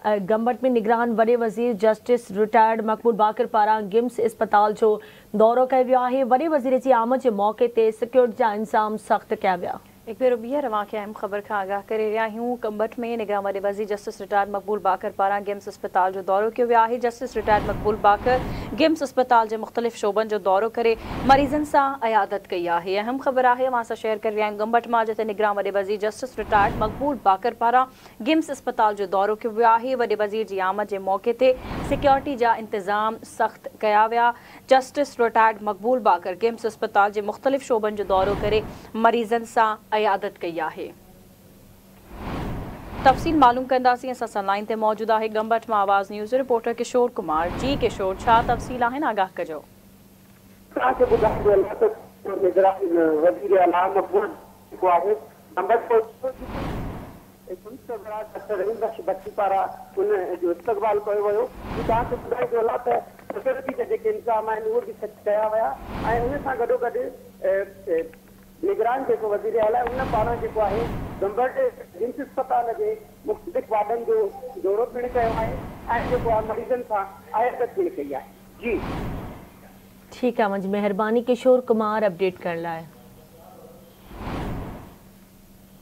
गंबट में निगरान वॾे वज़ीर जस्टिस रिटायर्ड मक़बूल बाक़र पारां गिम्स अस्पताल जो दौरो कयो वियो आहे। वॾे वज़ीर जी आमद जे मौक़े ते सिक्योरिटी जा इंतज़ाम सख़्त कया विया। एक भेरो ॿीहर तव्हांखे अहम ख़बर खां आगाह करे रहिया आहियूं। गंबट में निगरान वॾे वज़ीर जस्टिस रिटायर्ड मक़बूल बाक़र पारां गिम्स अस्पताल जो दौरो कयो वियो आहे। जस्टिस रिटायर्ड मक़बूल बाक़र गिम्स अस्पताल जे मुख़्तलिफ़ शोबनि जो दौरो करे मरीज़नि सां अयादत कई आहे। अहम ख़बर आहे अवां सां शेयर करे रहिया आहियूं गंबट मां, जिते निगरान वॾे वज़ीर जस्टिस रिटायर्ड मक़बूल बाक़र पारां गिम्स अस्पताल जो दौरो कयो वियो आहे। वॾे वज़ीर जी आमद जे मौक़े ते सिक्योरिटी जा इंतज़ाम सख़्त कया विया। जस्टिस रिटायर्ड मक़बूल बाक़र गिम्स अस्पताल जे मुख़्तलिफ़ शोबनि जो दौरो करे मरीज़नि सां अयादत कई आहे। तफ़सील मालूम कंदासीं। असां सां लाइन ते मौजूद आहे गंबट मां आवाज़ न्यूज़ रिपोर्टर किशोर कुमार। जी किशोर, छा तफ़सील आहिनि, आगाह कजो। इस्तक़बाल कयो वियो। तव्हांखे ॿुधाइजो आहे त सिक्योरिटी जा जेके इंतज़ाम आहिनि उहे बि सच कया विया ऐं उन सां गॾोगॾु निगरान जेको वज़ीर आला आहे उन पारां जेको आहे गंबट गिम्स अस्पताल जे मुख़्तलिफ़ वार्डनि जो दौरो पिणु कयो आहे ऐं जेको आहे मरीज़नि सां अयादत पिणु कई आहे। जी ठीकु आहे, मुंहिंजी महिरबानी किशोर कुमार अपडेट करण लाइ।